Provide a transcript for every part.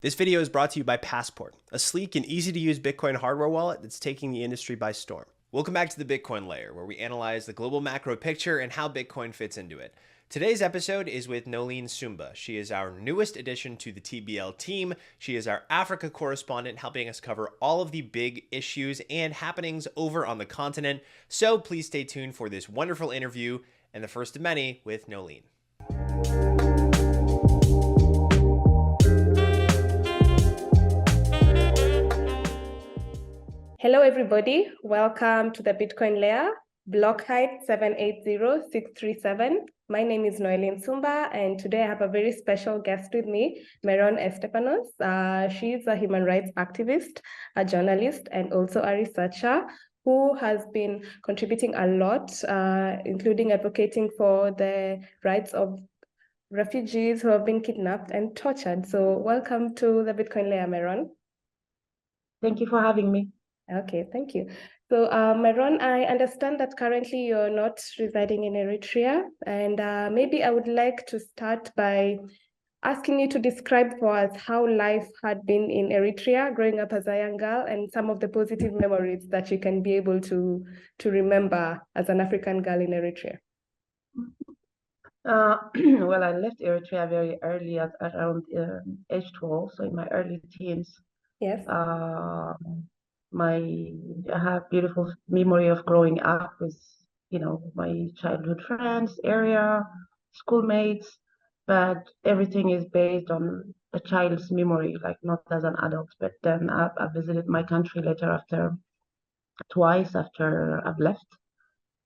This video is brought to you by Passport, a sleek and easy-to-use Bitcoin hardware wallet that's taking the industry by storm. Welcome back to the Bitcoin Layer, where we analyze the global macro picture and how Bitcoin fits into it. Today's episode is with Noelyne Sumba. She is our newest addition to the TBL team. She is our Africa correspondent, helping us cover all of the big issues and happenings over on the continent. So please stay tuned for this wonderful interview and the first of many with Noelyne. Hello, everybody. Welcome to the Bitcoin Layer, block height 780637. My name is Noelyne Sumba, and today I have a very special guest with me, Meron Estefanos. She's a human rights activist, a journalist, and also a researcher who has been contributing a lot, including advocating for the rights of refugees who have been kidnapped and tortured. So welcome to the Bitcoin Layer, Meron. Thank you for having me. Okay, thank you. So, Meron, I understand that currently you're not residing in Eritrea, and maybe I would like to start by asking you to describe for us how life had been in Eritrea growing up as a young girl and some of the positive memories that you can be able to remember as an African girl in Eritrea. Well, I left Eritrea very early at around age 12, so in my early teens. Yes. I have beautiful memory of growing up with, my childhood friends, area, schoolmates, but everything is based on a child's memory, like not as an adult. But then I visited my country later twice after I've left.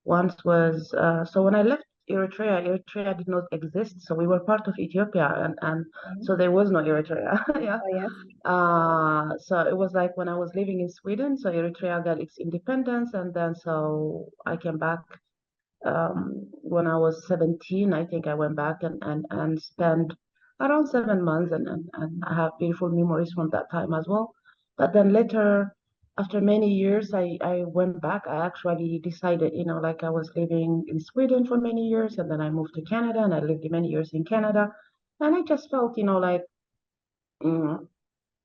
Once was, so when I left Eritrea did not exist. So we were part of Ethiopia, and so there was no Eritrea. Yeah. Oh, yes. So it was like when I was living in Sweden, so Eritrea got its independence, and then so I came back when I was 17. I think I went back and spent around 7 months, and I have beautiful memories from that time as well. But then later, after many years, I went back. I actually decided, like I was living in Sweden for many years, and then I moved to Canada, and I lived many years in Canada. And I just felt, like my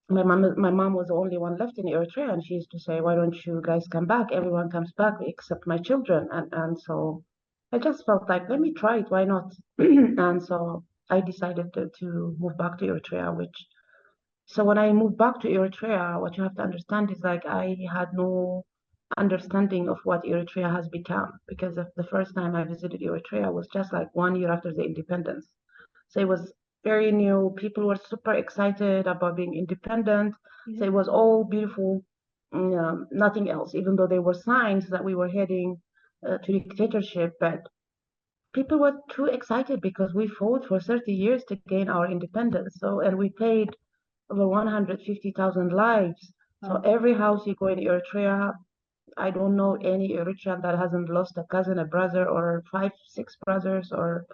mom was the only one left in Eritrea, and she used to say, "Why don't you guys come back? Everyone comes back except my children." And so I just felt like, let me try it. Why not? And so I decided to move back to Eritrea, so when I moved back to Eritrea, what you have to understand is like I had no understanding of what Eritrea has become, because the first time I visited Eritrea was just like 1 year after the independence. So it was very new. People were super excited about being independent. So it was all beautiful, nothing else, even though there were signs that we were heading to dictatorship. But people were too excited because we fought for 30 years to gain our independence. And we paid over 150,000 lives. So every house you go in Eritrea, I don't know any Eritrean that hasn't lost a cousin, a brother, or 5, 6 brothers, or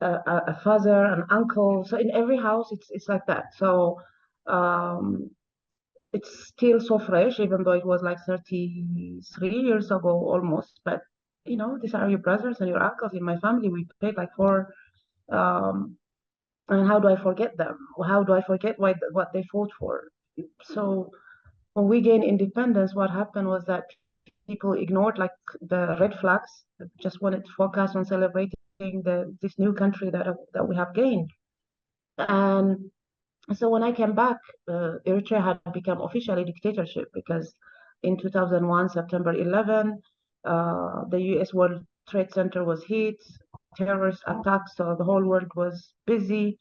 a father, an uncle. So in every house, it's like that. So it's still so fresh, even though it was like 33 years ago almost. But these are your brothers and your uncles. In my family, we paid like for. And how do I forget them? How do I forget what they fought for? So when we gained independence, what happened was that people ignored like the red flags, just wanted to focus on celebrating this new country that we have gained. And so when I came back, Eritrea had become officially dictatorship, because in 2001, September 11, the U.S. World Trade Center was hit, terrorist attacks, so the whole world was busy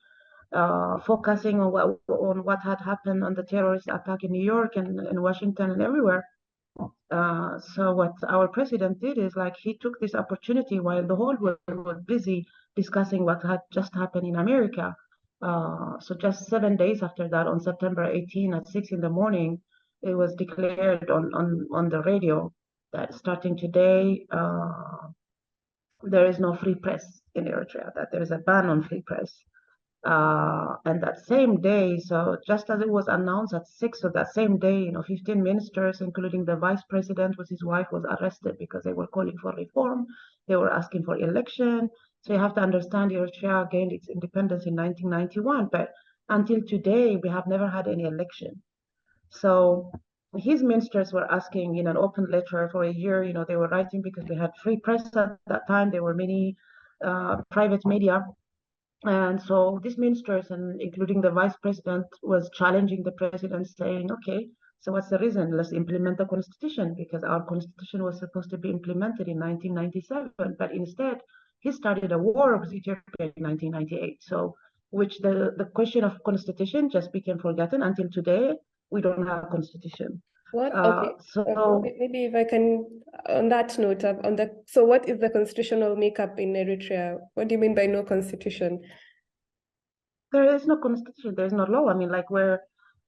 focusing on what had happened on the terrorist attack in New York and in Washington and everywhere. So what our president did is like he took this opportunity while the whole world was busy discussing what had just happened in America. So just 7 days after that, on September 18 at 6 in the morning, it was declared on the radio that starting today, there is no free press in Eritrea, that there is a ban on free press. And that same day, so just as it was announced at 6, so that same day, 15 ministers, including the vice president with his wife, was arrested because they were calling for reform. They were asking for election. So you have to understand, Eritrea gained its independence in 1991, but until today, we have never had any election. So his ministers were asking in an open letter for a year, they were writing because they had free press at that time. There were many private media. And so these ministers, and including the vice president, was challenging the president, saying, okay, so what's the reason? Let's implement the constitution, because our constitution was supposed to be implemented in 1997. But instead, he started a war with Ethiopia in 1998. So, which the question of constitution just became forgotten until today. We don't have a constitution. What? Okay. Maybe if I can, on that note, so what is the constitutional makeup in Eritrea? What do you mean by no constitution? There is no constitution. There is no law. I mean,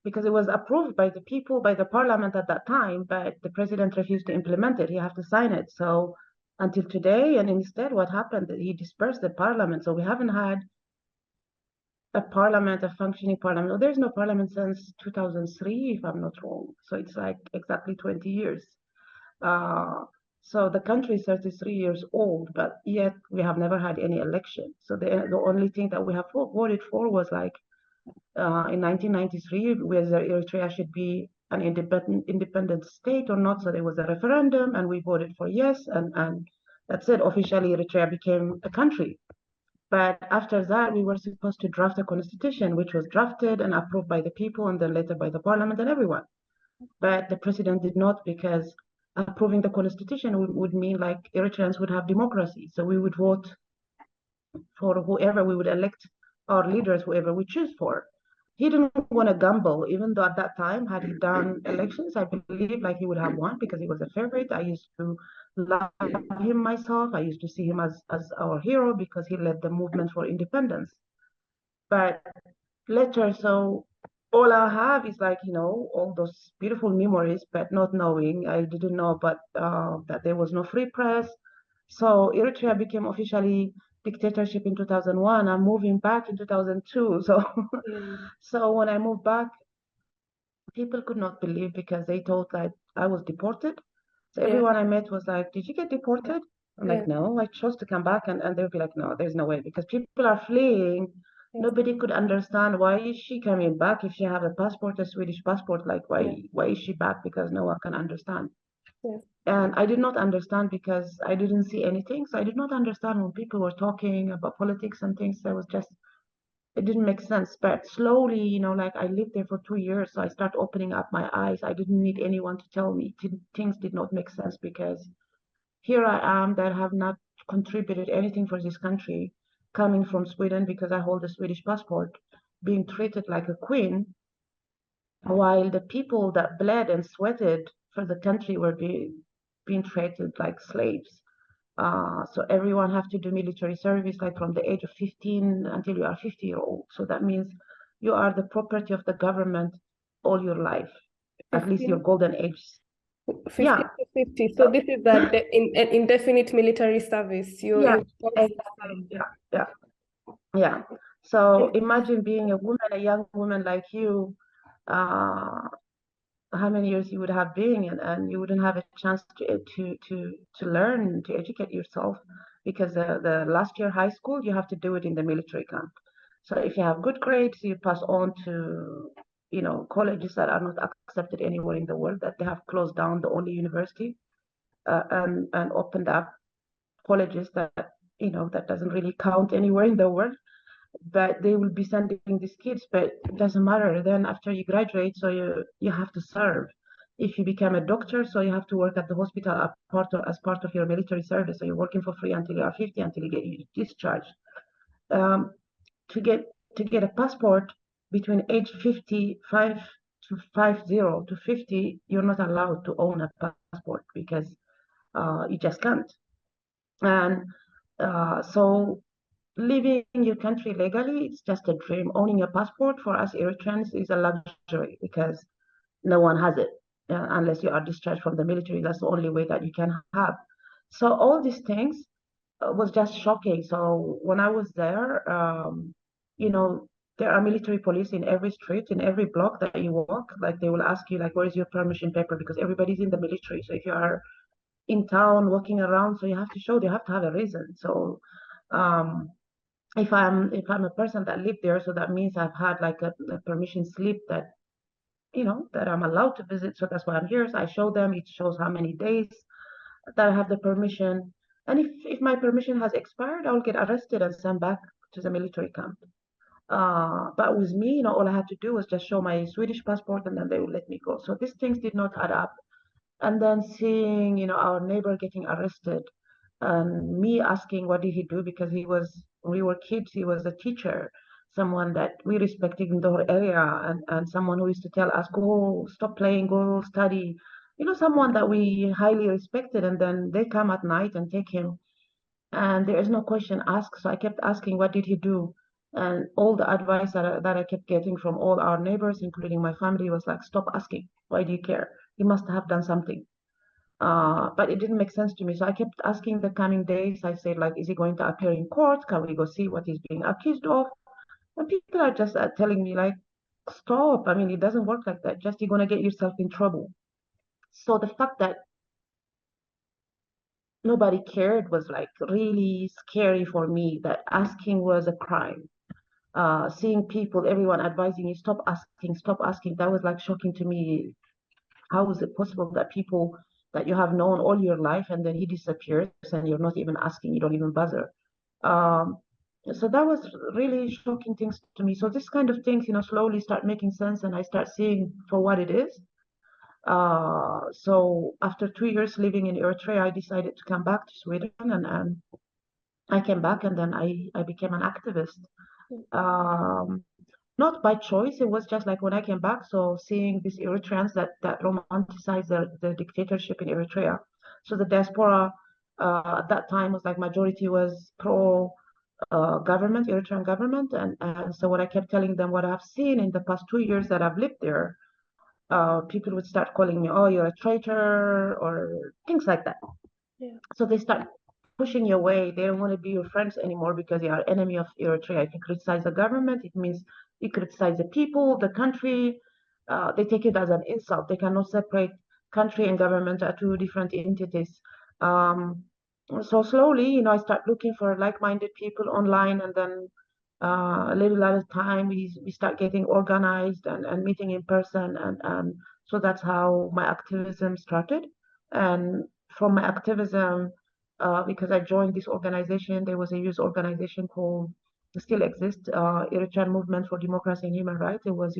because it was approved by the people, by the parliament at that time, but the president refused to implement it. He had to sign it. So until today, and instead what happened, he dispersed the parliament. So we haven't had a functioning parliament. There's no parliament since 2003, if I'm not wrong. So it's like exactly 20 years. So the country is 33 years old, but yet we have never had any election. So the only thing that we have voted for was in 1993, whether Eritrea should be an independent state or not. So there was a referendum, and we voted for yes, and that's it. Officially, Eritrea became a country. But after that, we were supposed to draft a constitution, which was drafted and approved by the people, and then later by the parliament and everyone. But the president did not, because approving the constitution would mean like Eritreans would have democracy. So we would vote for whoever we would elect, our leaders, whoever we choose for. He didn't want to gamble, even though at that time, had he done elections, I believe like he would have won, because he was a favorite. I used to love him myself. I used to see him as our hero, because he led the movement for independence. But later, so all I have is all those beautiful memories, but not knowing. I didn't know about that there was no free press. So Eritrea became officially dictatorship in 2001. I'm moving back in 2002. So when I moved back, people could not believe, because they thought that I was deported. So everyone I met was like, did you get deported? I'm like, no, I chose to come back. And they would be like, no, there's no way, because people are fleeing. Nobody could understand, why is she coming back if she have a passport, a Swedish passport? Like, why is she back? Because no one can understand. And I did not understand, because I didn't see anything. So I did not understand when people were talking about politics and things. It didn't make sense. But slowly, I lived there for 2 years. So I started opening up my eyes. I didn't need anyone to tell me. Things did not make sense, because here I am that have not contributed anything for this country, coming from Sweden because I hold a Swedish passport, being treated like a queen, while the people that bled and sweated for the country were being treated like slaves. So everyone have to do military service, like from the age of 15 until you are 50-year-old. So that means you are the property of the government all your life, at least your golden age. 50 to 50. So this is that indefinite military service. Yeah. So imagine being a young woman like you, how many years you would have been, and you wouldn't have a chance to learn, to educate yourself, because the last year high school, you have to do it in the military camp. So if you have good grades, you pass on to colleges that are not accepted anywhere in the world, that they have closed down the only university, and opened up colleges that that doesn't really count anywhere in the world. But they will be sending these kids, but it doesn't matter. Then after you graduate, so you have to serve. If you become a doctor, so you have to work at the hospital as part of your military service. So you're working for free until you are 50, until you get discharged. To get a passport between age 55 to 50, you're not allowed to own a passport, because you just can't. And so living in your country legally, it's just a dream. Owning a passport for us Eritreans is a luxury, because no one has it unless you are discharged from the military. That's the only way that you can have. So all these things was just shocking. So when I was there, there are military police in every street, in every block that you walk. Like, they will ask you, like, where is your permission paper? Because everybody's in the military. So if you are in town walking around, so you have to have a reason. So if I'm a person that lived there, so that means I've had like a permission slip that that I'm allowed to visit. So that's why I'm here. So I show them. It shows how many days that I have the permission. And if my permission has expired, I'll get arrested and sent back to the military camp. But with me, all I had to do was just show my Swedish passport, and then they would let me go. So these things did not add up. And then seeing, our neighbor getting arrested, and me asking what did he do, because we were kids, he was a teacher, someone that we respected in the whole area, and someone who used to tell us, go, stop playing, go study, someone that we highly respected, and then they come at night and take him, and there is no question asked. So I kept asking, what did he do? And all the advice that I kept getting from all our neighbors, including my family, was like, stop asking. Why do you care? He must have done something. But it didn't make sense to me. So I kept asking the coming days. I said, like, is he going to appear in court? Can we go see what he's being accused of? And people are just telling me, like, stop. I mean, it doesn't work like that. Just you're going to get yourself in trouble. So the fact that nobody cared was like really scary for me, that asking was a crime. Seeing people, everyone advising you, stop asking, that was like shocking to me. How is it possible that people that you have known all your life and then he disappears and you're not even asking, you don't even bother? Um, so that was really shocking things to me. So this kind of things, slowly start making sense, and I start seeing for what it is. So after 2 years living in Eritrea, I decided to come back to Sweden, and I came back, and then I became an activist. Um, Not by choice. It was just like when I came back, so seeing these Eritreans that romanticize the dictatorship in Eritrea. So the diaspora at that time was like majority was pro government, Eritrean government, and so when I kept telling them what I've seen in the past 2 years that I've lived there, people would start calling me, oh, you're a traitor, or things like that. Yeah. So they start pushing you away. They don't want to be your friends anymore because you are enemy of Eritrea. If you criticize the government, it means you criticize the people, the country. They take it as an insult. They cannot separate country and government are two different entities. Um, so slowly, I start looking for like-minded people online, and then a little at a time, we start getting organized and meeting in person, and so that's how my activism started. And from my activism, because I joined this organization. There was a youth organization called, still exists, Eritrean Movement for Democracy and Human Rights. It was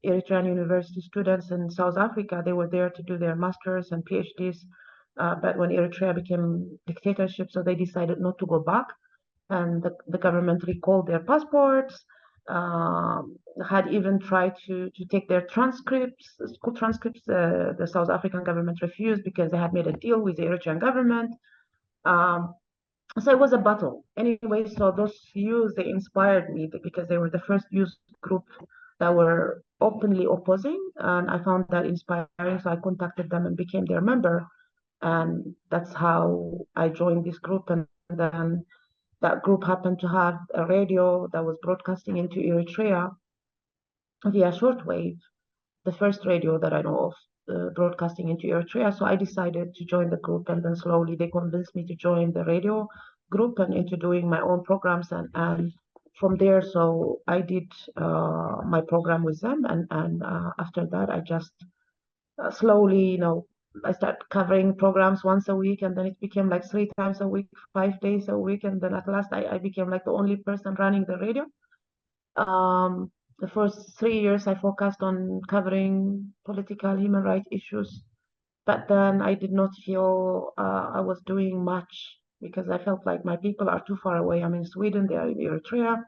Eritrean university students in South Africa. They were there to do their masters and PhDs. But when Eritrea became dictatorship, so they decided not to go back, and the government recalled their passports. Had even tried to take their transcripts, school transcripts. The South African government refused because they had made a deal with the Eritrean government. Um, so it was a battle. Anyway, so those youth, they inspired me because they were the first youth group that were openly opposing, and I found that inspiring. So I contacted them and became their member, and that's how I joined this group. And then that group happened to have a radio that was broadcasting into Eritrea via shortwave, the first radio that I know of broadcasting into Eritrea. So I decided to join the group, and then slowly they convinced me to join the radio group and into doing my own programs. And from there, so I did my program with them, and after that, I just slowly, I started covering programs once a week, and then it became like 3 times a week, 5 days a week, and then at last I became like the only person running the radio. The first 3 years, I focused on covering political human rights issues, but then I did not feel I was doing much because I felt like my people are too far away. I'm in Sweden, they are in Eritrea.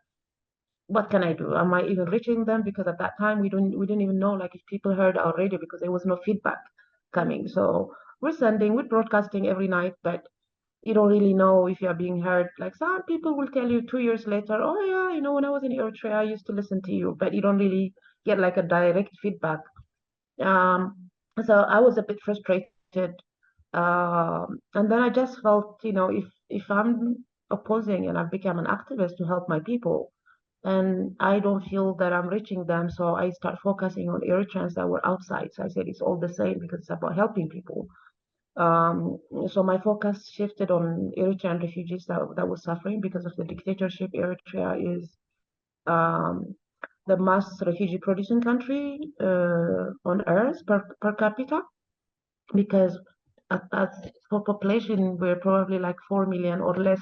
What can I do? Am I even reaching them? Because at that time we didn't even know like if people heard our radio because there was no feedback coming. So we're broadcasting every night, but you don't really know if you're being heard. Like some people will tell you 2 years later, oh yeah, when I was in Eritrea, I used to listen to you, but you don't really get like a direct feedback. Um, so I was a bit frustrated. And then I just felt, if I'm opposing and I've become an activist to help my people, and I don't feel that I'm reaching them, so I start focusing on Eritreans that were outside. So I said it's all the same because it's about helping people. So my focus shifted on Eritrean refugees that were suffering because of the dictatorship. Eritrea is um, the mass refugee producing country on earth per capita, because for population we're probably like 4 million or less,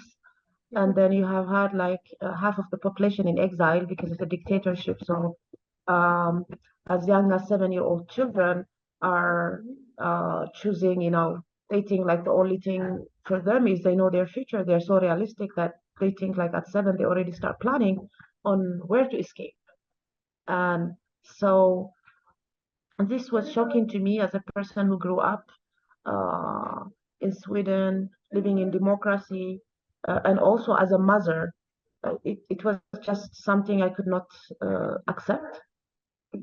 and then you have had like half of the population in exile because of the dictatorship. So um, as young as 7-year-old children are choosing, they think like the only thing for them is they know their future. They're so realistic that they think like at 7 they already start planning on where to escape. And so this was shocking to me as a person who grew up uh, in Sweden, living in democracy, and also as a mother. It was just something I could not accept.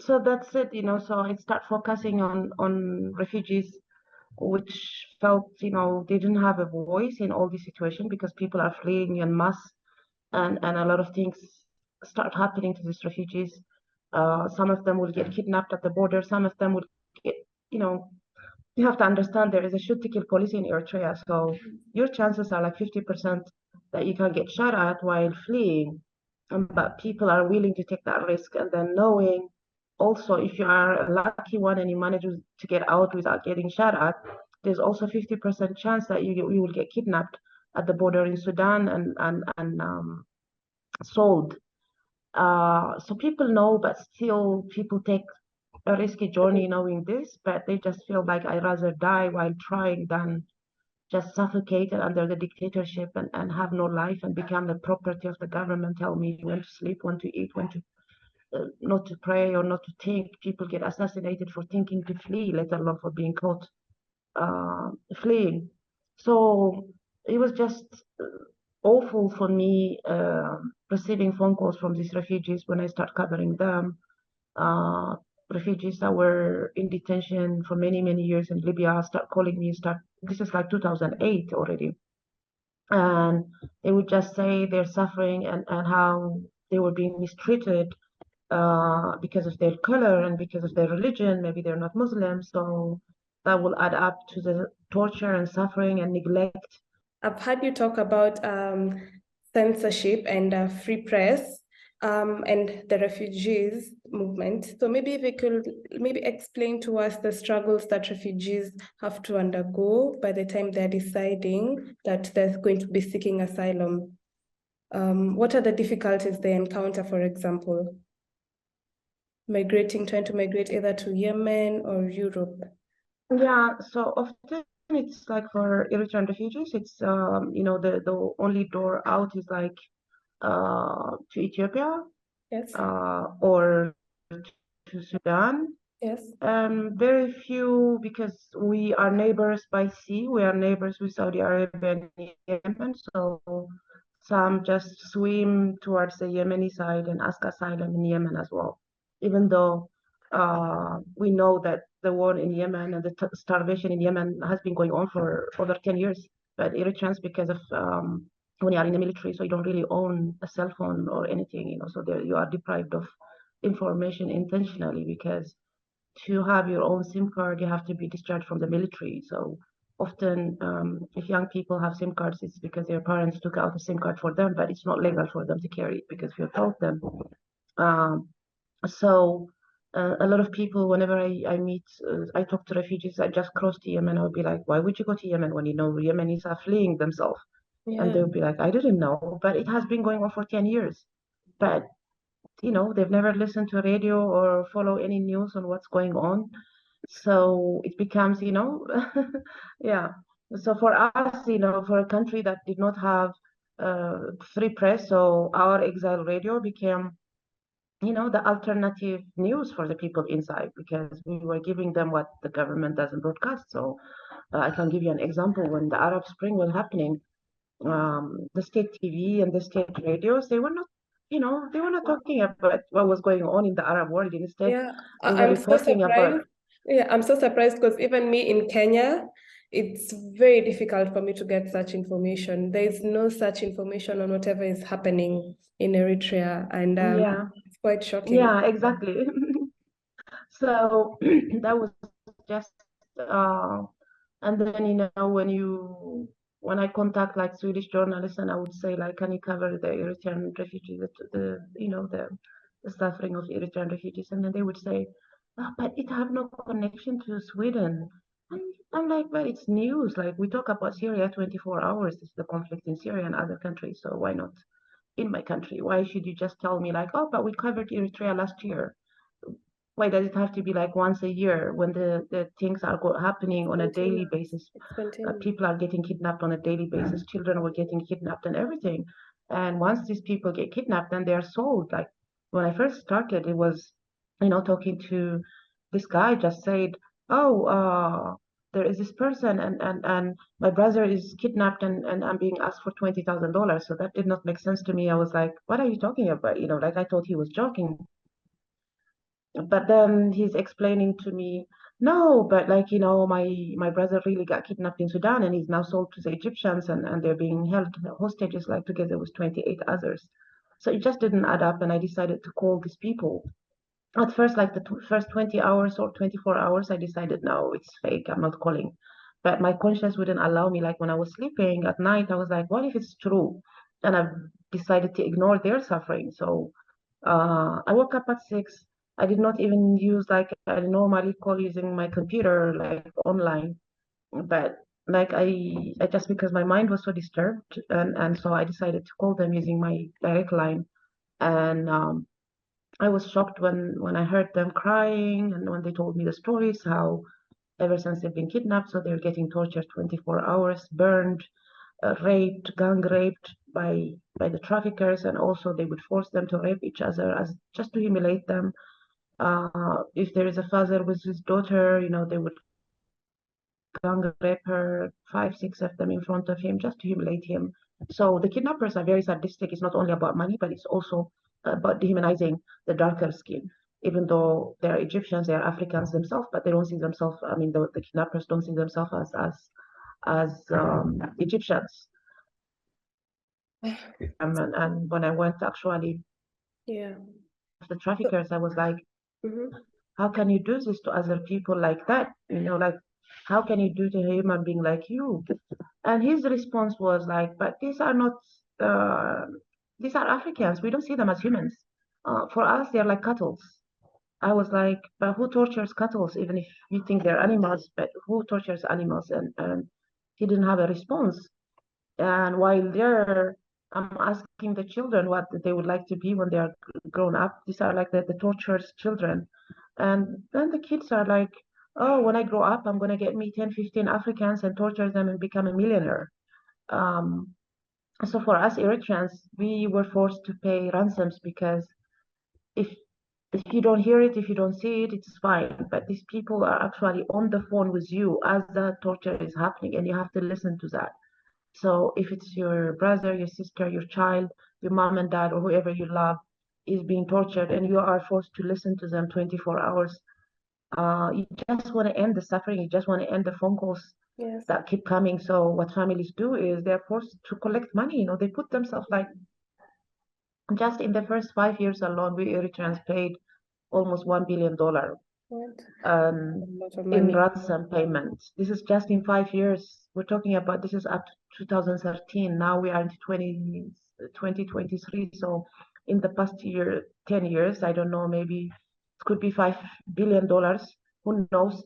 So that's it, so I start focusing on refugees, which felt, they didn't have a voice in all this situation because people are fleeing en masse, and a lot of things start happening to these refugees. Some of them will get kidnapped at the border. Some of them will get, you know, you have to understand there is a shoot to kill policy in Eritrea. So your chances are like 50% that you can get shot at while fleeing. But people are willing to take that risk. And then knowing also, if you are a lucky one and you manage to get out without getting shot at, there's also 50% chance that you will get kidnapped at the border in Sudan and sold. So people know, but still people take a risky journey knowing this, but they just feel like I'd rather die while trying than just suffocated under the dictatorship and have no life and become the property of the government, tell me when to sleep, when to eat, when to not to pray or not to think. People get assassinated for thinking to flee, let alone for being caught fleeing. So it was just awful for me receiving phone calls from these refugees when I start covering them. Uh, Refugees that were in detention for many, many years in Libya start calling me. This is like 2008 already, and they would just say they're suffering and how they were being mistreated because of their color and because of their religion. Maybe they're not Muslim, so that will add up to the torture and suffering and neglect. I've heard you talk about censorship and free press and the refugees movement. So maybe if you could maybe explain to us the struggles that refugees have to undergo by the time they're deciding that they're going to be seeking asylum. What are the difficulties they encounter, for example, trying to migrate either to Yemen or Europe? Yeah, so often it's like for Eritrean refugees, it's the only door out is like to Ethiopia Yes, or to Sudan. yes. Very few, because we are neighbors by sea. We are neighbors with Saudi Arabia and Yemen, so some just swim towards the Yemeni side and ask asylum in Yemen as well. Even though we know that the war in Yemen and the starvation in Yemen has been going on for over 10 years. But Eritreans, because of when you are in the military, so you don't really own a cell phone or anything, so there you are deprived of information intentionally, because to have your own SIM card, you have to be discharged from the military. So often, if young people have SIM cards, it's because their parents took out a SIM card for them, but it's not legal for them to carry it because we have told them. Um, so a lot of people, whenever I meet, I talk to refugees that just crossed to Yemen, I'll be like, why would you go to Yemen when you know Yemenis are fleeing themselves? Yeah. And they'll be like, I didn't know, but it has been going on for 10 years. But they've never listened to radio or follow any news on what's going on. So it becomes, yeah. So for us, for a country that did not have free press, so our exile radio became, the alternative news for the people inside, because we were giving them what the government doesn't broadcast. So I can give you an example. When the Arab Spring was happening, the state TV and the state radios, they were not talking about what was going on in the Arab world. Instead, Yeah, they were I'm so reporting about. surprised. Yeah, I'm so surprised because even me in Kenya, it's very difficult for me to get such information. There is no such information on whatever is happening in Eritrea, and Yeah, it's quite shocking. yeah, exactly. So that was just And then, when I contact like Swedish journalists and I would say like, can you cover the Eritrean refugees, the suffering of Eritrean refugees? And then they would say, oh, but it have no connection to Sweden. And I'm like, but it's news. Like we talk about Syria 24 hours. This is the conflict in Syria and other countries. So why not in my country? Why should you just tell me like, oh, but we covered Eritrea last year? Why does it have to be like once a year when the things are happening on a daily basis? It's continuous. People are getting kidnapped on a daily basis. Children were getting kidnapped and everything. And once these people get kidnapped, then they are sold. Like when I first started, it was, talking to this guy just said, oh, there is this person and my brother is kidnapped and I'm being asked for $20,000. So that did not make sense to me. I was like, what are you talking about? Like I thought he was joking. But then he's explaining to me, no, but like, my brother really got kidnapped in Sudan and he's now sold to the Egyptians and they're being held hostages like together with 28 others. So it just didn't add up and I decided to call these people. At first, like the first 20 hours or 24 hours, I decided, no, it's fake. I'm not calling. But my conscience wouldn't allow me. Like when I was sleeping at night, I was like, what if it's true? And I decided to ignore their suffering. So I woke up at 6. I did not even use like I normally call using my computer like online, but like I just because my mind was so disturbed and so I decided to call them using my direct line. And I was shocked when I heard them crying and when they told me the stories how ever since they've been kidnapped, so they're getting tortured 24 hours, burned, raped, gang raped by the traffickers, and also they would force them to rape each other as just to humiliate them. If there is a father with his daughter, they would gang rape her, 5, 6 of them in front of him, just to humiliate him. So the kidnappers are very sadistic. It's not only about money, but it's also about dehumanizing the darker skin. Even though they're Egyptians, they're Africans themselves, but they don't see themselves. I mean, the kidnappers don't see themselves as Egyptians. And when I went actually Yeah. the traffickers, I was like, Mm-hmm. how can you do this to other people like that? Like how can you do to a human being like you? And his response was like, but these are not, these are Africans. We don't see them as humans. For us, they're like cattle. I was like, but who tortures cattle, even if you think they're animals, but who tortures animals? And he didn't have a response. And while there, I'm asking the children what they would like to be when they are grown up. These are like the tortured children. And then the kids are like, oh, when I grow up, I'm going to get me 10, 15 Africans and torture them and become a millionaire. Um, so for us Eritreans, we were forced to pay ransoms because if if you don't hear it, if you don't see it, it's fine. But these people are actually on the phone with you as the torture is happening, and you have to listen to that. So if it's your brother, your sister, your child, your mom and dad, or whoever you love is being tortured, and you are forced to listen to them 24 hours, you just want to end the suffering. You just want to end the phone calls Yes. that keep coming. So what families do is they're forced to collect money. They put themselves like just in the first 5 years alone, we Eritreans paid almost $1 billion What? um, A lot of in money. ransom payments. This is just in 5 years. We're talking about this is up to 2013. Now we are in 2023. So in the past 10 years, I don't know, maybe it could be $5 billion. Who knows?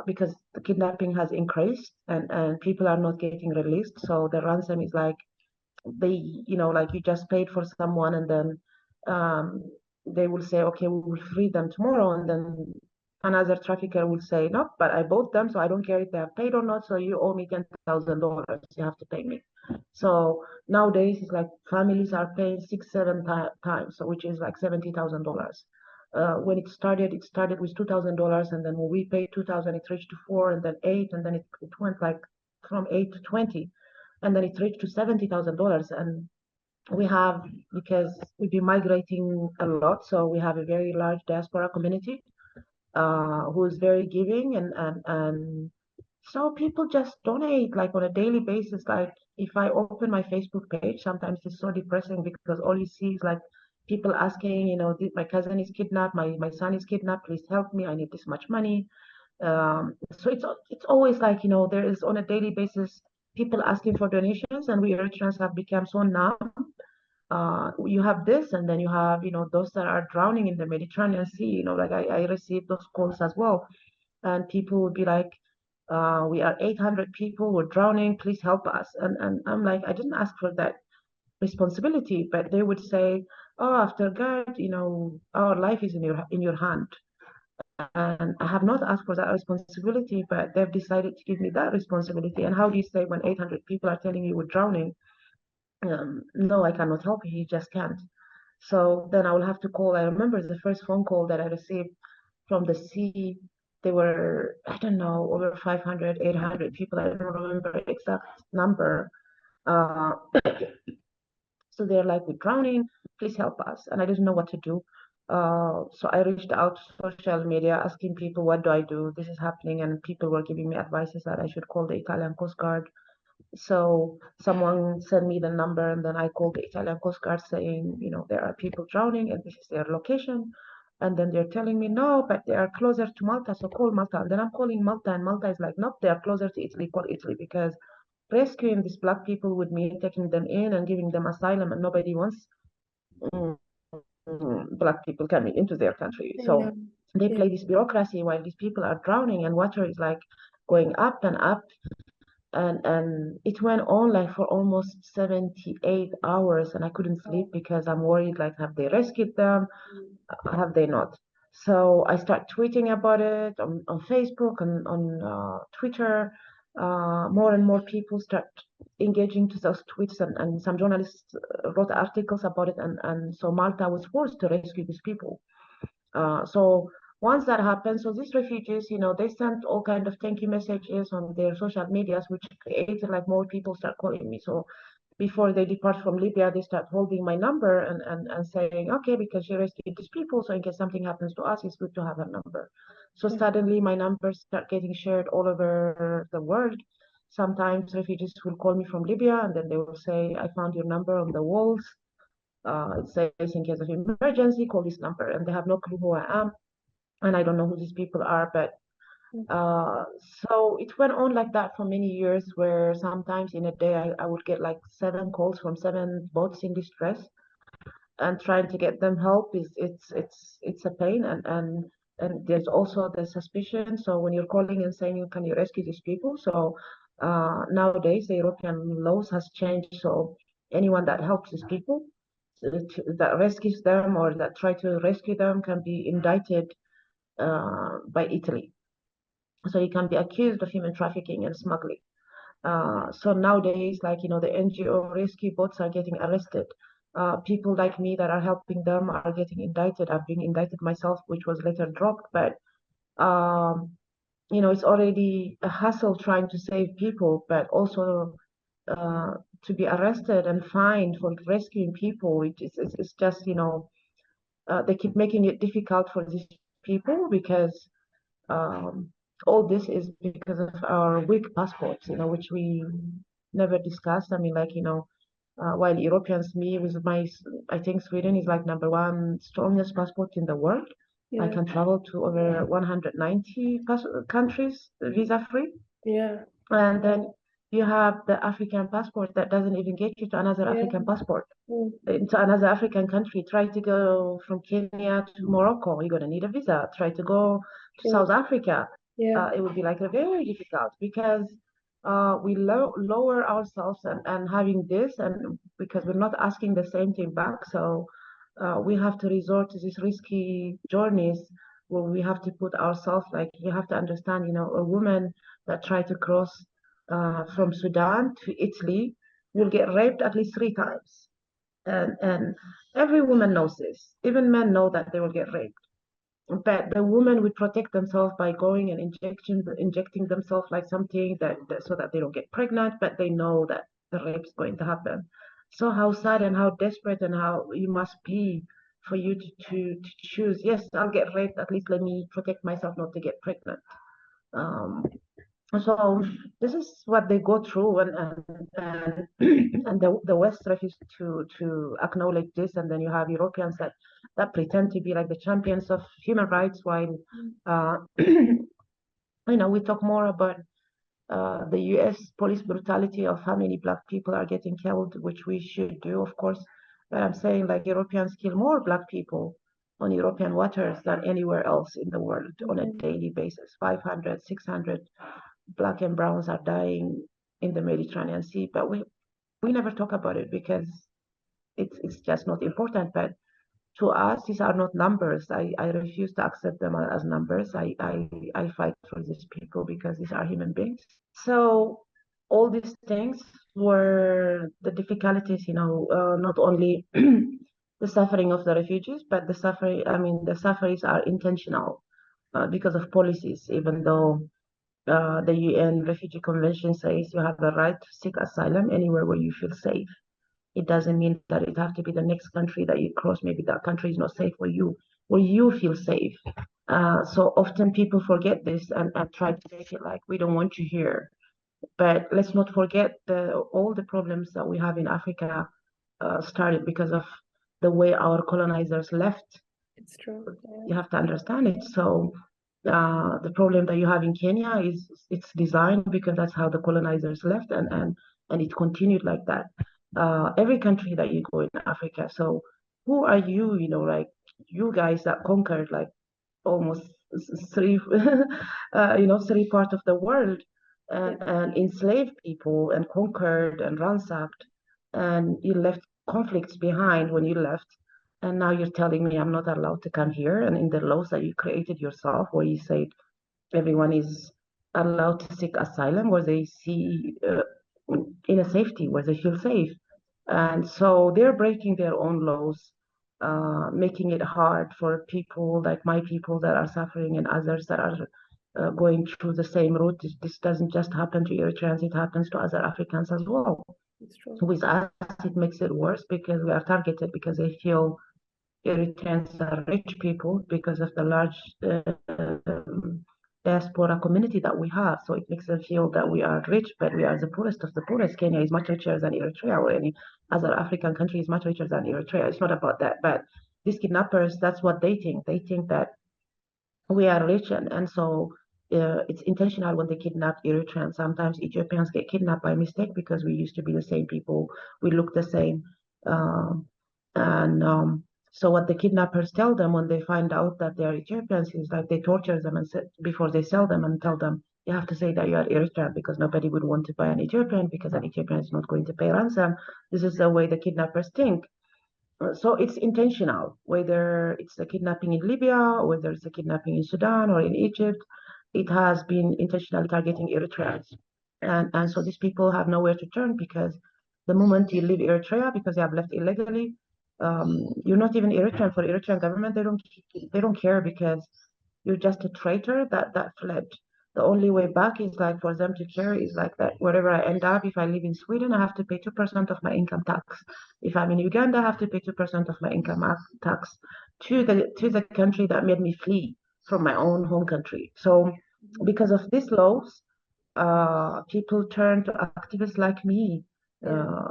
Because the kidnapping has increased and people are not getting released. So the ransom is like like you just paid for someone and then um, they will say, okay, we will free them tomorrow. And then another trafficker will say, no, but I bought them, so I don't care if they have paid or not. So you owe me $10,000. You have to pay me. So nowadays it's like families are paying 6, 7 times, so which is like $70,000. When it started with $2,000, and then when we paid 2,000, it reached to 4, and then 8, and then it went like from 8 to 20, and then it reached to $70,000. And we have, because we've been migrating a lot, so we have a very large diaspora community who is very giving, and so people just donate like on a daily basis. Like if I open my Facebook page, sometimes it's so depressing because all you see is like people asking, my cousin is kidnapped, my son is kidnapped, please help me, I need this much money. So it's always like, there is on a daily basis people asking for donations, and we Eritreans have become so numb. You have this, and then you have, those that are drowning in the Mediterranean Sea. Like I received those calls as well, and people would be like, we are 800 people, we're drowning, please help us. And I'm like, I didn't ask for that responsibility, but they would say, oh, after God, our life is in your hand. And I have not asked for that responsibility, but they've decided to give me that responsibility. And how do you say when 800 people are telling you we're drowning, no, I cannot help you, you just can't. So then I will have to call. I remember the first phone call that I received from the sea. They were, I don't know, over 500, 800 people. I don't remember the exact number. Uh, so they're like, we're drowning, please help us. And I didn't know what to do. So I reached out to social media asking people, what do I do? This is happening. And people were giving me advices that I should call the Italian Coast Guard. So someone sent me the number, and then I called the Italian Coast Guard saying, there are people drowning and this is their location. And then they're telling me, no, but they are closer to Malta, so call Malta. And then I'm calling Malta, and Malta is like, nope, they are closer to Italy, call Italy, because rescuing these Black people would mean taking them in and giving them asylum, and nobody wants mm, Black people coming into their country. So they play this bureaucracy while these people are drowning, and water is like going up and up. And it went on like for almost 78 hours, and I couldn't sleep because I'm worried, like, have they rescued them? Have they not? So I start tweeting about it on Facebook and on Twitter. More and more people start engaging to those tweets, and some journalists wrote articles about it, and so Malta was forced to rescue these people. So once that happened, so these refugees, they sent all kind of thank you messages on their social medias, which created like more people start calling me. So before they depart from Libya, they start holding my number and saying, okay, because she rescued these people, so in case something happens to us, it's good to have her number. So suddenly my numbers start getting shared all over the world. Sometimes refugees will call me from Libya, and then they will say, I found your number on the walls. It says, in case of emergency, call this number. And they have no clue who I am, and I don't know who these people are. But so it went on like that for many years, where sometimes in a day I would get like 7 calls from 7 boats in distress, and trying to get them help is it's a pain. And there's also the suspicion. So when you're calling and saying, can you rescue these people? So nowadays the European laws has changed. So anyone that helps these people, that rescues them or that try to rescue them, can be indicted by Italy. So you can be accused of human trafficking and smuggling. So nowadays, like, the NGO rescue boats are getting arrested. People like me that are helping them are getting indicted. I've been indicted myself, which was later dropped. But, it's already a hassle trying to save people, but also to be arrested and fined for rescuing people. It's just, they keep making it difficult for these people, because all this is because of our weak passports, which we never discussed. I mean, like, while Europeans, me with my, I think Sweden is like #1 strongest passport in the world. I can travel to over 190 countries visa free. And then you have the African passport that doesn't even get you to another African passport. Into another African country. Try to go from Kenya to Morocco, you're gonna need a visa. Try to go to South Africa, it would be like very difficult, because we lower ourselves and having this, and because we're not asking the same thing back. So we have to resort to these risky journeys where we have to put ourselves, like, you have to understand, a woman that try to cross from Sudan to Italy will get raped at least 3 times. And every woman knows this. Even men know that they will get raped. But the women would protect themselves by going and injecting themselves like something that so that they don't get pregnant, but they know that the rape is going to happen. So how sad and how desperate and how you must be for you to choose, yes, I'll get raped, at least let me protect myself not to get pregnant. So this is what they go through, and and the West refuses to acknowledge this, and then you have Europeans that pretend to be like the champions of human rights, while we talk more about the US police brutality of how many Black people are getting killed, which we should do, of course. But I'm saying like Europeans kill more Black people on European waters than anywhere else in the world on a daily basis. 500, 600 Black and Browns are dying in the Mediterranean Sea, but we never talk about it because it's just not important. But to us, these are not numbers. I refuse to accept them as numbers. I fight for these people because these are human beings. So all these things were the difficulties, not only the suffering of the refugees, but the sufferings are intentional because of policies, even though the UN Refugee Convention says you have the right to seek asylum anywhere where you feel safe. It doesn't mean that it has to be the next country that you cross. Maybe that country is not safe for you, where you feel safe. So often people forget this and try to make it like we don't want you here. But let's not forget all the problems that we have in Africa started because of the way our colonizers left. It's true. Yeah. You have to understand it. So the problem that you have in Kenya is it's designed because that's how the colonizers left, and it continued like that. Every country that you go in Africa. So who are you? Like you guys that conquered like almost three, three parts of the world, and enslaved people and conquered and ransacked, and you left conflicts behind when you left. And now you're telling me I'm not allowed to come here, and in the laws that you created yourself, where you said everyone is allowed to seek asylum, where they see in a safety, where they feel safe. And so they're breaking their own laws, making it hard for people like my people that are suffering and others that are going through the same route. This doesn't just happen to Eritreans, it happens to other Africans as well. It's true. With us, it makes it worse because we are targeted because they feel Eritreans are rich people because of the large diaspora community that we have. So it makes them feel that we are rich, but we are the poorest of the poorest. Kenya is much richer than Eritrea, or any other African country is much richer than Eritrea. It's not about that. But these kidnappers, that's what they think. They think that we are rich, and so it's intentional when they kidnap Eritreans. Sometimes Ethiopians get kidnapped by mistake because we used to be the same people. We look the same. And so what the kidnappers tell them when they find out that they are Ethiopians is like they torture them and before they sell them and tell them you have to say that you are Eritrean because nobody would want to buy an Ethiopian because an Ethiopian is not going to pay ransom. This is the way the kidnappers think. So it's intentional, whether it's a kidnapping in Libya, or whether it's a kidnapping in Sudan or in Egypt, it has been intentionally targeting Eritreans. And so these people have nowhere to turn because the moment you leave Eritrea because you have left illegally, you're not even Eritrean. For Eritrean government, they don't care because you're just a traitor that fled. The only way back is like for them to care is like that wherever I end up, if I live in Sweden, I have to pay 2% of my income tax. If I'm in Uganda, I have to pay 2% of my income tax to the country that made me flee from my own home country. So because of these laws, people turn to activists like me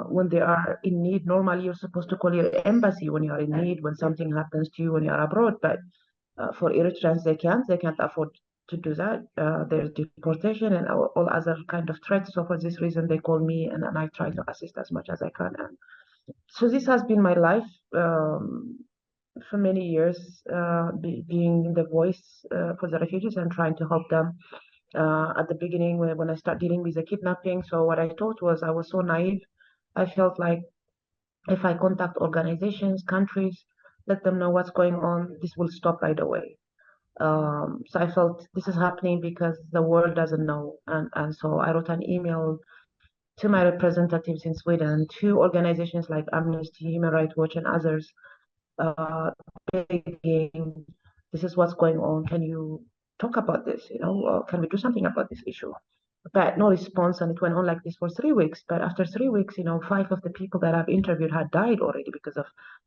when they are in need. Normally, you're supposed to call your embassy when you are in need, when something happens to you when you are abroad. But for Eritreans, they can't afford to do that. There's deportation and all other kind of threats. So for this reason, they call me, and I try to assist as much as I can. And so this has been my life for many years, being the voice for the refugees and trying to help them. At the beginning, when I started dealing with the kidnapping, so what I thought was I was so naive. I felt like if I contact organizations, countries, let them know what's going on, this will stop right away. So I felt this is happening because the world doesn't know. And so I wrote an email to my representatives in Sweden, to organizations like Amnesty, Human Rights Watch, and others, uh, begging, this is what's going on. Can you talk about this? Can we do something about this issue? But no response, and it went on like this for 3 weeks. But after 3 weeks, 5 of the people that I've interviewed had died already because of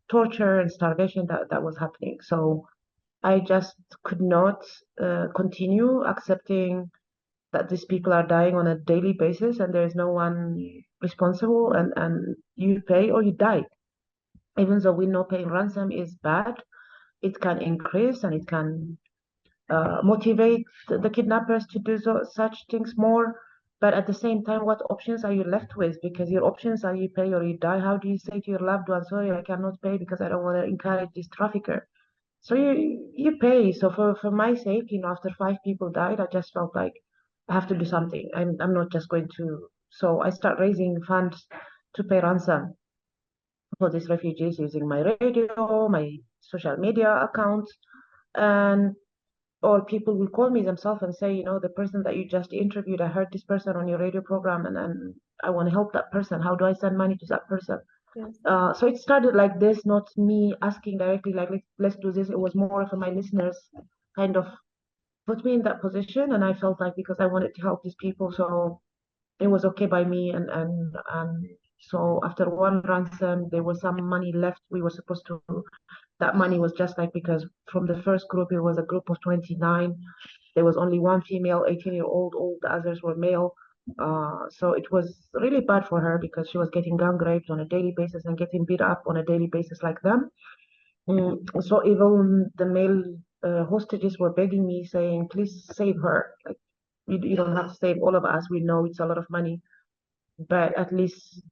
torture and starvation that was happening. So I just could not continue accepting that these people are dying on a daily basis and there is no one responsible, and you pay or you die. Even though we know paying ransom is bad, it can increase and it can motivate the kidnappers to do such things more. But at the same time, what options are you left with? Because your options are you pay or you die. How do you say to your loved one, sorry, I cannot pay because I don't want to encourage this trafficker? So you pay. So for my sake, after 5 people died, I just felt like I have to do something. I'm not just going to. So I start raising funds to pay ransom for these refugees using my radio, my social media accounts, and or people will call me themselves and say, the person that you just interviewed, I heard this person on your radio program, and I want to help that person. How do I send money to that person? Yes. So it started like this, not me asking directly, like, let's do this. It was more for my listeners kind of put me in that position. And I felt like because I wanted to help these people, so it was okay by me. And so after one ransom, there was some money left. We were supposed to, that money was just like, because from the first group, it was a group of 29. There was only one female, 18-year-old, all the others were male. So it was really bad for her because she was getting gang raped on a daily basis and getting beat up on a daily basis like them. So even the male hostages were begging me, saying, please save her. Like, you don't have to save all of us. We know it's a lot of money, but at least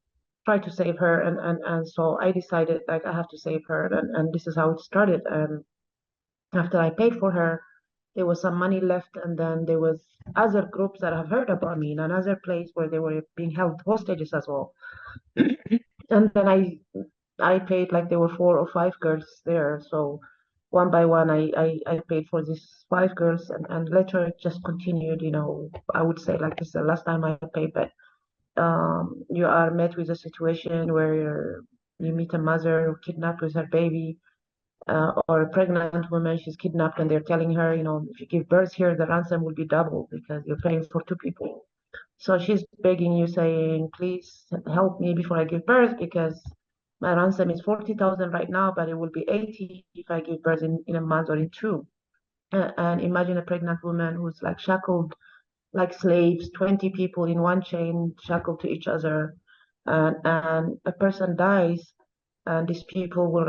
try to save her. And so I decided, like, I have to save her. And this is how it started. After I paid for her, there was some money left, and then there was other groups that have heard about me in another place where they were being held hostages as well. And then I paid, like, there were 4 or 5 girls there, so one by one I paid for these 5 girls, and later it just continued. I would say, like, this is the last time I paid. But you are met with a situation where you meet a mother kidnapped with her baby, or a pregnant woman, she's kidnapped, and they're telling her, if you give birth here, the ransom will be double because you're paying for 2 people. So she's begging you, saying, please help me before I give birth, because my ransom is 40,000 right now, but it will be 80 if I give birth in a month or in two. And imagine a pregnant woman who's like shackled like slaves, 20 people in one chain, shackled to each other, and a person dies, and these people will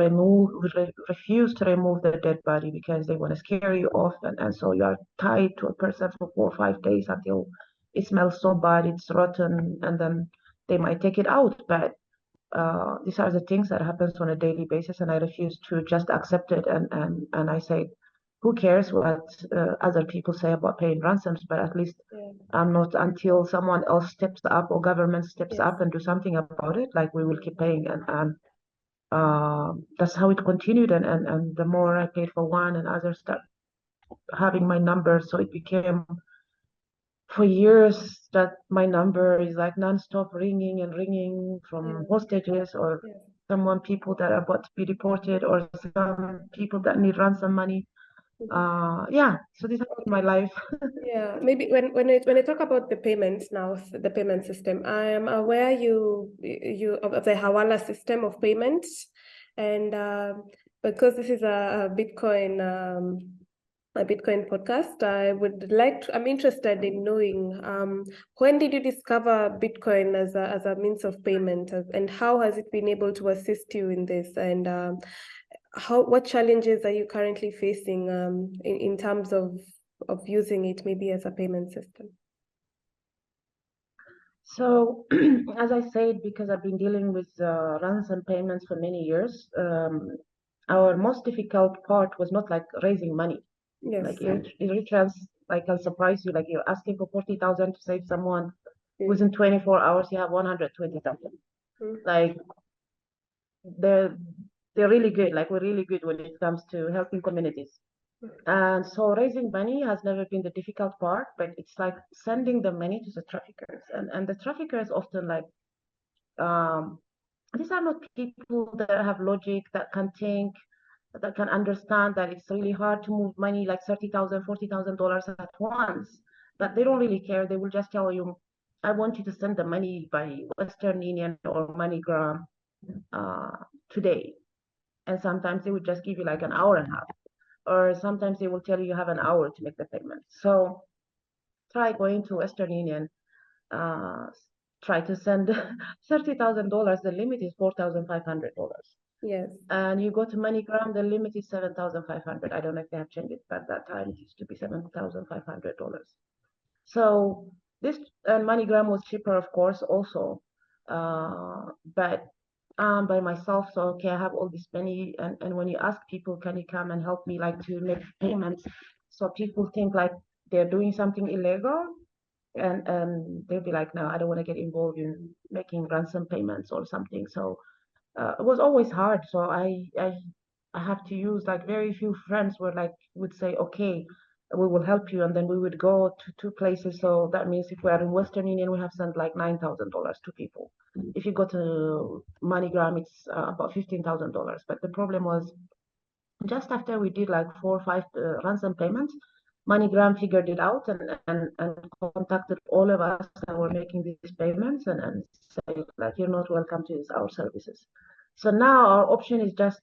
refuse to remove the dead body because they want to scare you off, and so you are tied to a person for 4 or 5 days until it smells so bad, it's rotten, and then they might take it out. But these are the things that happens on a daily basis, and I refuse to just accept it. And I say, who cares what other people say about paying ransoms? But at least Yeah. I'm not, until someone else steps up or government steps Yes. up and do something about it. Like, we will keep paying, and that's how it continued. And the more I paid for one, and others start having my number, so it became for years that my number is like nonstop ringing and ringing from hostages, or Yes. people that are about to be deported, or some people that need ransom money. Yeah, so this is my life. Yeah, maybe when I talk about the payments now, the payment system, I am aware you of the Hawala system of payments, and because this is a Bitcoin podcast, I'm interested in knowing when did you discover Bitcoin as a means of payment, and how has it been able to assist you in this, and what challenges are you currently facing in terms of using it maybe as a payment system? So, as I said, because I've been dealing with ransom payments for many years, our most difficult part was not like raising money. Yes. Like, Eritreans, like, I'll surprise you, like, you're asking for 40,000 to save someone. Within 24 hours, you have 120,000. Like, they're really good. Like, we're really good when it comes to helping communities. And so raising money has never been the difficult part, but it's like sending the money to the traffickers. And the traffickers often, like, these are not people that have logic, that can think, that can understand that it's really hard to move money like $30,000, $40,000 at once. But they don't really care. They will just tell you, I want you to send the money by Western Union or MoneyGram today. And sometimes they would just give you like an hour and a half, or sometimes they will tell you have an hour to make the payment. So try going to Western Union, try to send $30,000. The limit is $4,500. Yes. And you go to MoneyGram, the limit is 7,500. I don't know if they have changed it, but at that time it used to be $7,500. So this, and MoneyGram was cheaper, of course, also. But I'm by myself, so okay, I have all this money, and when you ask people, can you come and help me, like, to make payments, so people think like they're doing something illegal, and they'll be like, no, I don't want to get involved in making ransom payments or something. So it was always hard. So I have to use, like, very few friends were like would say, okay, we will help you, and then we would go to two places. So that means if we are in Western Union, we have sent like $9,000 to people. If you go to MoneyGram, it's about $15,000. But the problem was, just after we did like 4 or 5 ransom payments, MoneyGram figured it out, and contacted all of us that were making these payments, and said like, you're not welcome to use our services. So now our option is just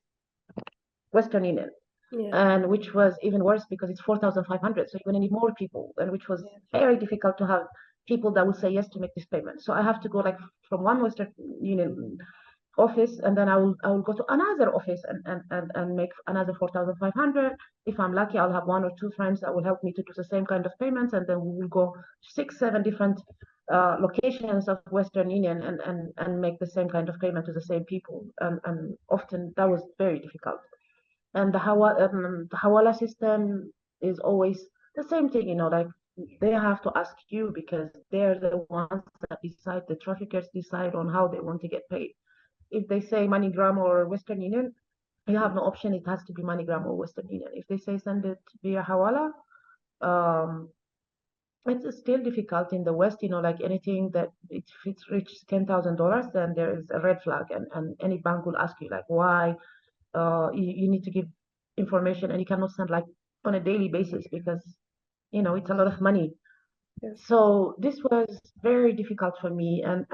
Western Union, Yeah. and which was even worse because it's 4,500. So you're going to need more people, and which was very difficult to have people that would say yes to make this payment. So I have to go like from one Western Union office, and then I will go to another office and make another 4,500. If I'm lucky, I'll have 1 or 2 friends that will help me to do the same kind of payments, and then we will go 6, 7 different locations of Western Union and make the same kind of payment to the same people. And often that was very difficult. And the Hawala system is always the same thing, like they have to ask you because they're the ones that decide, the traffickers decide on how they want to get paid. If they say MoneyGram or Western Union, you have no option. It has to be MoneyGram or Western Union. If they say send it via Hawala, um, it's still difficult in the West. Like anything that if it's reached $10,000, then there is a red flag, and any bank will ask you like why. You need to give information, and you cannot send like on a daily basis because it's a lot of money. Yes. So this was very difficult for me, and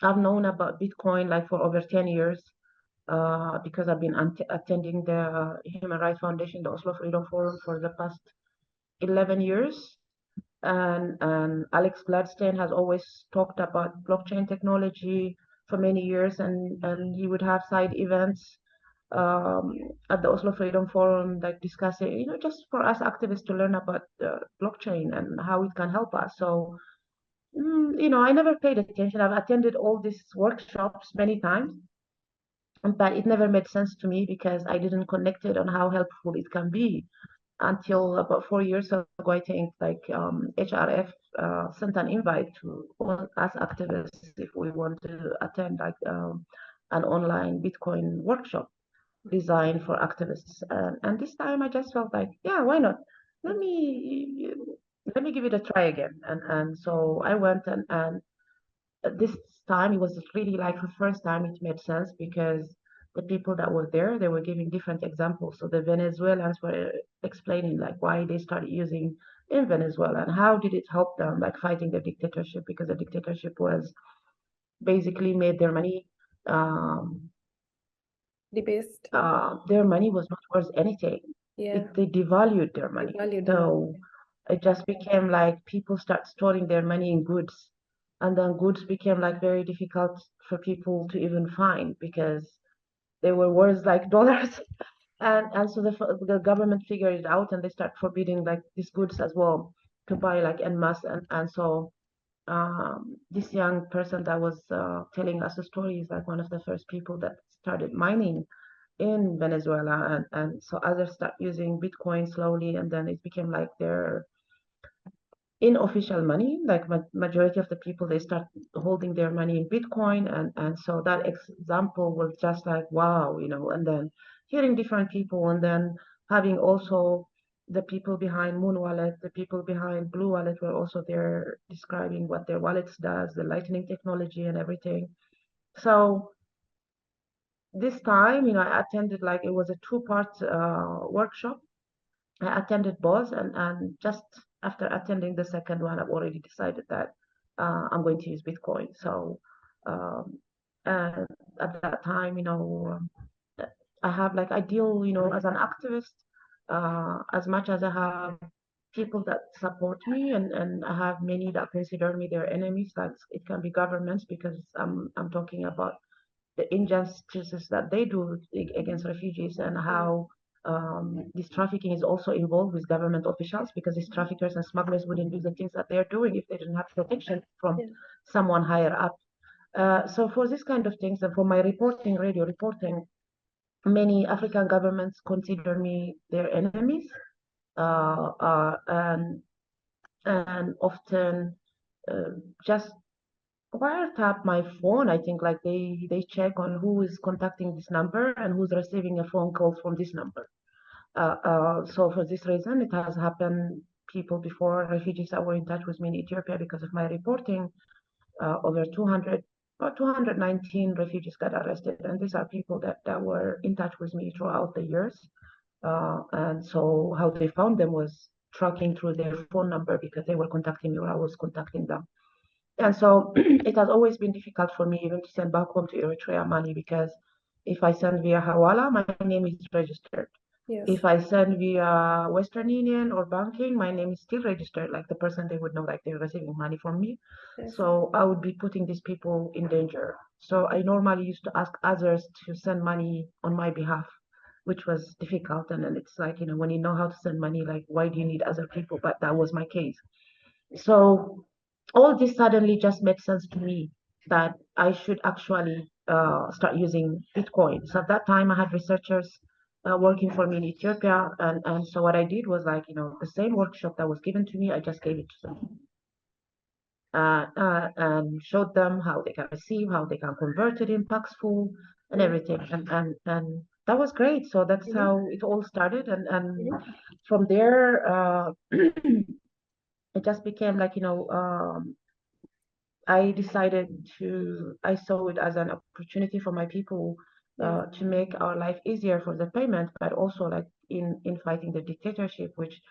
I've known about Bitcoin like for over 10 years because I've been attending the Human Rights Foundation, the Oslo Freedom Forum, for the past 11 years. And Alex Gladstein has always talked about blockchain technology for many years, and he would have side events at the Oslo Freedom Forum, like discussing, just for us activists to learn about blockchain and how it can help us. So, I never paid attention. I've attended all these workshops many times, but it never made sense to me because I didn't connect it on how helpful it can be until about 4 years ago. I think like HRF sent an invite to all us activists if we want to attend like an online Bitcoin workshop designed for activists. And this time I just felt like, yeah, why not? Let me give it a try again. And so I went, and this time it was really like the first time it made sense because the people that were there, they were giving different examples. So the Venezuelans were explaining like why they started using in Venezuela and how did it help them like fighting the dictatorship, because the dictatorship was basically made their money Debased. their money was not worth anything. Yeah. They devalued their money. Devalued the So it just became like people start storing their money in goods, and then goods became like very difficult for people to even find because they were worth like dollars. And so the government figured it out, and they start forbidding like these goods as well to buy like en masse. And so this young person that was telling us the story is like one of the first people that started mining in Venezuela, and so others start using Bitcoin slowly, and then it became like their unofficial money. Like majority of the people, they start holding their money in Bitcoin, and so that example was just like wow, and then hearing different people, and then having also the people behind Moon Wallet, the people behind Blue Wallet were also there describing what their wallets does, the Lightning technology and everything. So this time, I attended like it was a 2-part workshop. I attended both, and just after attending the second one, I've already decided that I'm going to use Bitcoin. So and at that time, I have like ideal, as an activist, as much as I have people that support me, and I have many that consider me their enemies. That it can be governments, because I'm talking about the injustices that they do against refugees, and how this trafficking is also involved with government officials, because these traffickers and smugglers wouldn't do the things that they're doing if they didn't have protection from someone higher up. So for this kind of things, and for my reporting, radio reporting, many African governments consider me their enemies, and often just wiretap my phone. I think like they check on who is contacting this number and who's receiving a phone call from this number. So for this reason, it has happened. People before, refugees that were in touch with me in Ethiopia because of my reporting, over 200 or 219 refugees got arrested, and these are people that were in touch with me throughout the years. And so how they found them was tracking through their phone number, because they were contacting me or I was contacting them. And so it has always been difficult for me even to send back home to Eritrea money, because if I send via Hawala, my name is registered. Yes. If I send via Western Union or banking, my name is still registered, like the person, they would know like they're receiving money from me. Yes. So I would be putting these people in danger. So I normally used to ask others to send money on my behalf, which was difficult. And then it's like, when you know how to send money, like, why do you need other people? But that was my case. So all this suddenly just made sense to me, that I should actually start using Bitcoin. So at that time, I had researchers working for me in Ethiopia, and so what I did was like, the same workshop that was given to me, I just gave it to them, and showed them how they can receive, how they can convert it in Paxful and everything, and that was great. So that's how it all started, and from there, it just became like, I decided I saw it as an opportunity for my people to make our life easier for the payment, but also like in fighting the dictatorship, which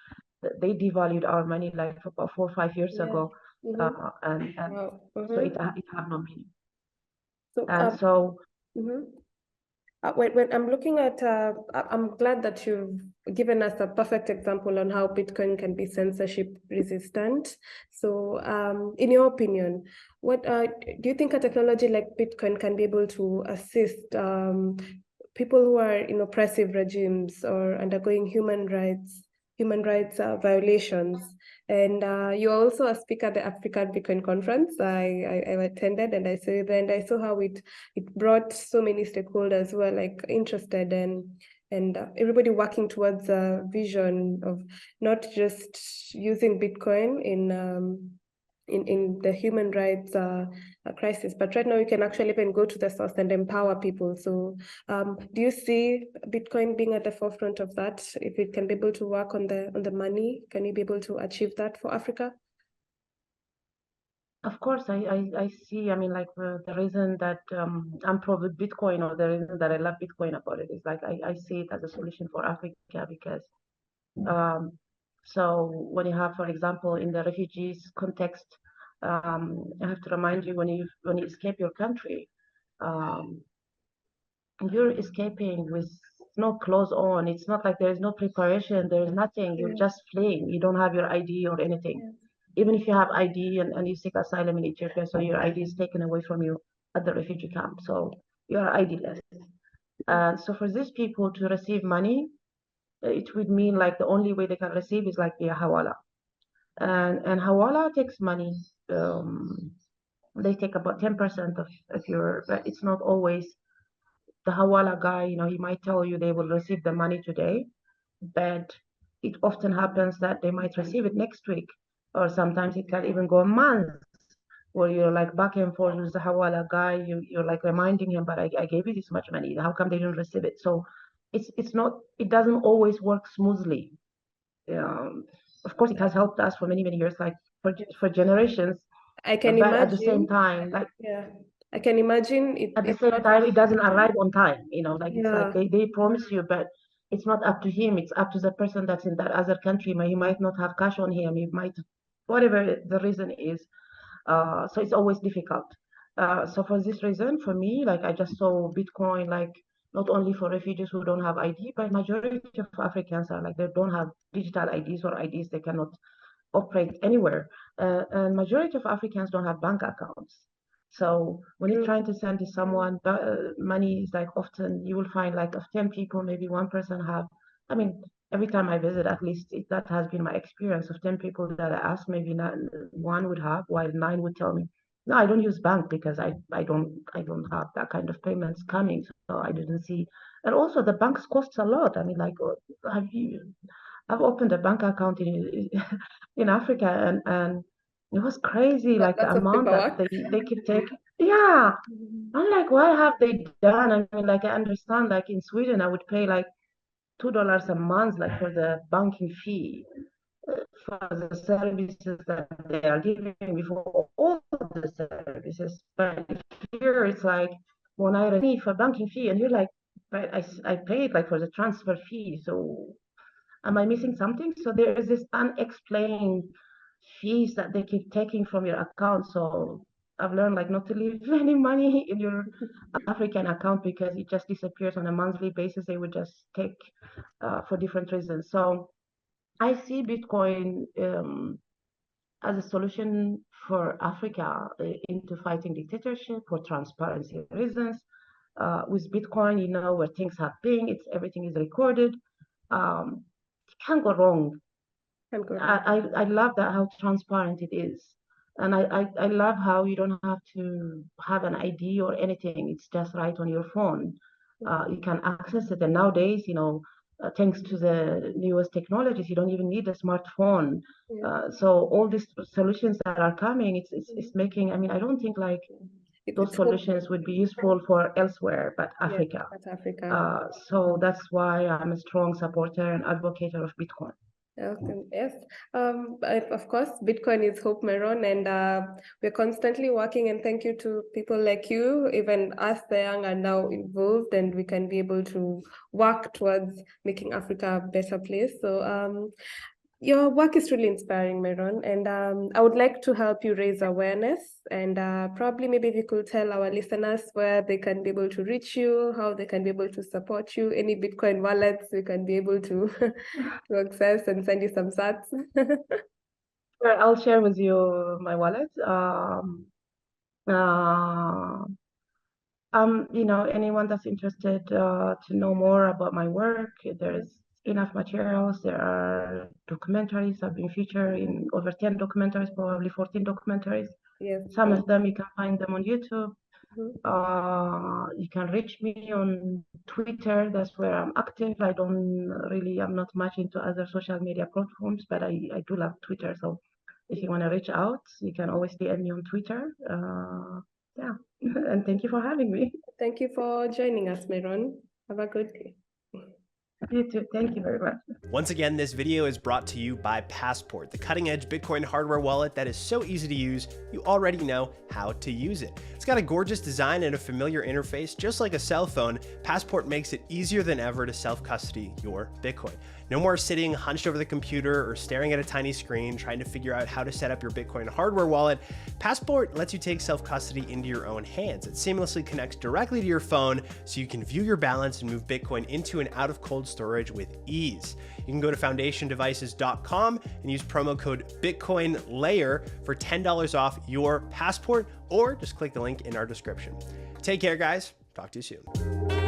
they devalued our money like about 4 or 5 years ago, and Wow. so it had no meaning. So, And so when I'm looking at, I'm glad that you've given us a perfect example on how Bitcoin can be censorship resistant. So, in your opinion, what do you think a technology like Bitcoin can be able to assist people who are in oppressive regimes or undergoing human rights violations? And you're also a speaker at the African Bitcoin conference. I attended, and I saw you there, and I saw how it brought so many stakeholders who are like interested and everybody working towards a vision of not just using Bitcoin in the human rights crisis, but right now you can actually even go to the source and empower people. So do you see Bitcoin being at the forefront of that? If it can be able to work on the money, can you be able to achieve that for Africa? of course, I see. I mean, like the reason that I'm pro with Bitcoin, or the reason that I love Bitcoin about it, is like I see it as a solution for Africa, because so when you have, for example, in the refugees context, I have to remind you, when you escape your country, you're escaping with no clothes on. It's not like there is no preparation, there is nothing. You're just fleeing. You don't have your ID or anything. Even if you have ID and you seek asylum in Ethiopia, so your ID is taken away from you at the refugee camp, so you are ID-less. So for these people to receive money, it would mean like the only way they can receive is like via Hawala. And Hawala takes money. They take about 10% of your, but it's not always the Hawala guy, he might tell you they will receive the money today, but it often happens that they might receive it next week, or sometimes it can even go a month, where you're like back and forth with the Hawala guy. You're like reminding him, but I gave you this much money. How come they didn't receive it? So it's not, it doesn't always work smoothly. Of course, it has helped us for many, many years, like for generations. I can but imagine. At the same time, like I can imagine it. At the same time, it doesn't arrive on time. It's like they promise you, but it's not up to him. It's up to the person that's in that other country. He might not have cash on him. He might, whatever the reason is. So it's always difficult. So for this reason, for me, like I just saw Bitcoin, like not only for refugees who don't have ID, but majority of Africans are like, they don't have digital IDs, or IDs they cannot operate anywhere. And majority of Africans don't have bank accounts. So when you're trying to send to someone, money is like often you will find like of 10 people, maybe one person have, I mean, every time I visit, at least that has been my experience of 10 people that I ask, maybe not one would have, while 9 would tell me, no, I don't use bank because I don't have that kind of payments coming. So I didn't see. And also the banks costs a lot. I mean, like, I've opened a bank account in in Africa, and it was crazy, like the Lots of amount that paperwork. they keep taking. Yeah, I'm like, why have they done? I mean, like I understand, like in Sweden, I would pay like $2 a month, like for the banking fee for the services that they are giving me for all the services. But here it's like when I receive a banking fee, and you're like, but I paid like for the transfer fee, so am I missing something? So there is this unexplained fees that they keep taking from your account. So I've learned like not to leave any money in your African account because it just disappears on a monthly basis. They would just take for different reasons. So I see Bitcoin as a solution for Africa into fighting dictatorship for transparency reasons. With Bitcoin, you know, where things have been, everything is recorded. It can't go wrong. I love that how transparent it is. And I love how you don't have to have an ID or anything. It's just right on your phone. You can access it. And nowadays, you know, thanks to the newest technologies, you don't even need a smartphone. So all these solutions that are coming, it's making, I mean, I don't think like those solutions would be useful for elsewhere, but Africa. But Africa. So that's why I'm a strong supporter and advocate of Bitcoin. Okay, yes. Of course, Bitcoin is hope, Meron, and we're constantly working. And thank you to people like you, even us, the young, are now involved, and we can be able to work towards making Africa a better place. So, your work is really inspiring, Meron, and I would like to help you raise awareness, and probably maybe if you could tell our listeners where they can be able to reach you, how they can be able to support you, any Bitcoin wallets we can be able to, to access and send you some sats. Sure, I'll share with you my wallet. You know, anyone that's interested to know more about my work, there's enough materials. There are documentaries. I've been featured in over 10 documentaries, probably 14 documentaries. Yes. Some of them you can find them on YouTube. Mm-hmm. You can reach me on Twitter. That's where I'm active. I'm not much into other social media platforms, but I do love Twitter. So if you want to reach out, you can always DM me on Twitter. Yeah, and thank you for having me. Thank you for joining us, Meron. Have a good day. You too. Thank you very much. Once again, this video is brought to you by Passport, the cutting-edge Bitcoin hardware wallet that is so easy to use, you already know how to use it. It's got a gorgeous design and a familiar interface. Just like a cell phone, Passport makes it easier than ever to self-custody your Bitcoin. No more sitting hunched over the computer or staring at a tiny screen trying to figure out how to set up your Bitcoin hardware wallet. Passport lets you take self-custody into your own hands. It seamlessly connects directly to your phone so you can view your balance and move Bitcoin into and out of cold storage with ease. You can go to foundationdevices.com and use promo code BitcoinLayer for $10 off your Passport, or just click the link in our description. Take care, guys. Talk to you soon.